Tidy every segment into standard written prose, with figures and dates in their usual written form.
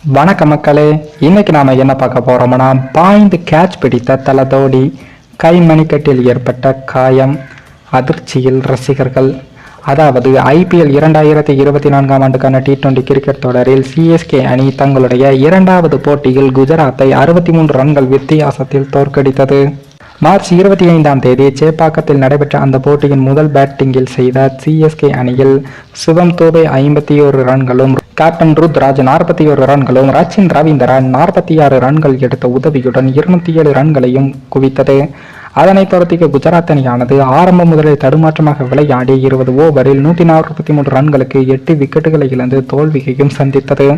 வணக்க மக்களே, இன்னைக்கு நாம என்ன பார்க்க போறோம்னா, பாய்ந்து கேட்ச் பிடித்த தல தோனி கை மணிக்கட்டில் ஏற்பட்ட காயம், அதிர்ச்சியில் ரசிகர்கள். அதாவது ஐபிஎல் 2024 ஆண்டுக்கான T20 கிரிக்கெட் தொடரில் சிஎஸ்கே அணி தங்களுடைய இரண்டாவது போட்டியில் குஜராத்தை 63 ரன்கள் வித்தியாசத்தில் தோற்கடித்தது. மார்ச் 25 சேப்பாக்கத்தில் நடைபெற்ற அந்த போட்டியின் முதல் பேட்டிங்கில் செய்த சிஎஸ்கே அணியில் சிவம் தூபே 51 ரன்களும், கேப்டன் ருத்ராஜ் 41 ரன்களும், ரச்சின் ரவீந்திரா 46 ரன்கள் எடுத்த உதவியுடன் 207 ரன்களையும் குவித்தது. அதனைத் தொடர்ந்து குஜராத் அணியானது ஆரம்பம் முதலே தடுமாற்றமாக விளையாடி 20 ஓவரில் 143 ரன்களுக்கு 8 விக்கெட்டுகளை இழந்து தோல்வியையும் சந்தித்தது.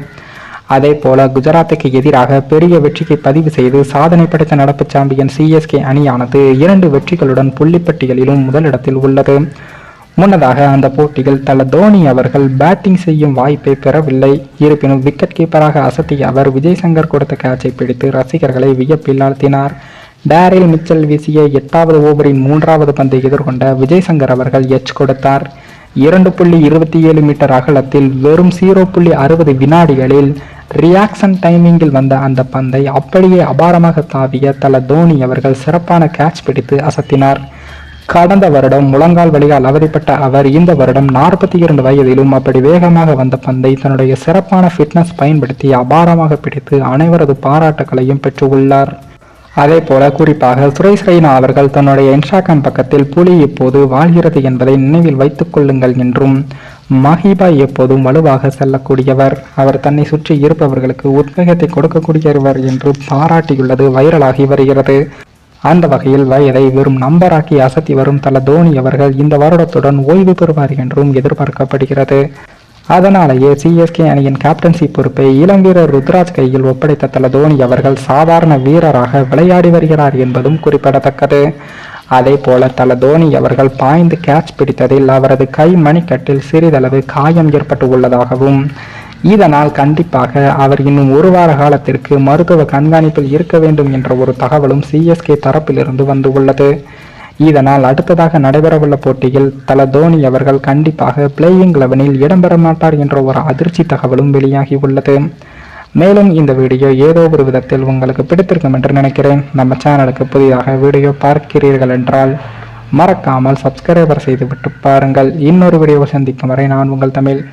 அதே போல குஜராத்துக்கு எதிராக பெரிய வெற்றியை பதிவு செய்து சாதனை படைத்த நடப்பு சாம்பியன் சிஎஸ்கே அணியானது 2 வெற்றிகளுடன் புள்ளிப்பட்டியலிலும் முதலிடத்தில் உள்ளது. முன்னதாக அந்த போட்டியில் தல தோனி அவர்கள் பேட்டிங் செய்யும் வாய்ப்பை பெறவில்லை. இருப்பினும் விக்கெட் கீப்பராக அசத்திய அவர் விஜய் சங்கர் கொடுத்த கேட்சை பிடித்து ரசிகர்களை வியப்பில் ஆழ்த்தினார். டேரில் மிச்சல் வீசிய 8வது ஓவரின் 3வது பந்தை எதிர்கொண்ட விஜய் சங்கர் அவர்கள் எச் கொடுத்தார். 2.27 மீட்டர் அகலத்தில் வெறும் 0.60 வினாடிகளில் ரியாக்ஷன் டைமிங்கில் வந்த அந்த பந்தை அப்படியே அபாரமாக தாவிய தல தோனி அவர்கள் சிறப்பான கேட்ச் பிடித்து அசத்தினார். கடந்த வருடம் முழங்கால் வலியால் அவதிப்பட்ட அவர் இந்த வருடம் 42 வயதிலும் அப்படி வேகமாக வந்த பந்தை தன்னுடைய சிறப்பான ஃபிட்னஸ் பயன்படுத்தி அபாரமாக பிடித்து அனைவரது பாராட்டுகளையும் பெற்றுள்ளார். அதே போல குறிப்பாக சுரேஷ் ரெய்னா அவர்கள் தன்னுடைய இன்ஸ்டாகிராம் பக்கத்தில் புலி எப்போது வாழ்கிறது என்பதை நினைவில் வைத்துக் கொள்ளுங்கள் என்றும், மஹிபா எப்போதும் வலுவாக செல்லக்கூடியவர், அவர் தன்னை சுற்றி இருப்பவர்களுக்கு உத்வேகத்தை கொடுக்கக்கூடியவர் என்று பாராட்டியுள்ளது வைரலாகி வருகிறது. அந்த வகையில் வயதை வெறும் நம்பராக்கி அசத்தி வரும் தல தோனி அவர்கள் இந்த வருடத்துடன் ஓய்வு பெறுவார் என்றும் எதிர்பார்க்கப்படுகிறது. அதனாலேயே சிஎஸ்கே அணியின் கேப்டன்சி பொறுப்பை இளம் வீரர் ருத்ராஜ் கையில் ஒப்படைத்த தல தோனி அவர்கள் சாதாரண வீரராக விளையாடி வருகிறார் என்பதும் குறிப்பிடத்தக்கது. அதே போல தல தோனி அவர்கள் பாய்ந்து கேட்ச் பிடித்ததில் அவரது கை மணிக்கட்டில் சிறிதளவு காயம் ஏற்பட்டு உள்ளதாகவும், இதனால் கண்டிப்பாக அவர் இன்னும் 1 வார காலத்திற்கு மருத்துவ கண்காணிப்பில் இருக்க வேண்டும் என்ற ஒரு தகவலும் சிஎஸ்கே தரப்பிலிருந்து வந்து உள்ளது. இதனால் அடுத்ததாக நடைபெறவுள்ள போட்டியில் தல தோனி அவர்கள் கண்டிப்பாக பிளேயிங் 11இல் இடம்பெற மாட்டார் என்ற ஒரு அதிர்ச்சி தகவலும் வெளியாகி உள்ளது. மேலும் இந்த வீடியோ ஏதோ ஒரு விதத்தில் உங்களுக்கு பிடித்திருக்கும் என்று நினைக்கிறேன். நம்ம சேனலுக்கு புதிதாக வீடியோ பார்க்கிறீர்கள் என்றால் மறக்காமல் சப்ஸ்கிரைபர் செய்துவிட்டு பாருங்கள். இன்னொரு வீடியோவை சந்திக்கும் வரை நான் உங்கள் தமிழ்.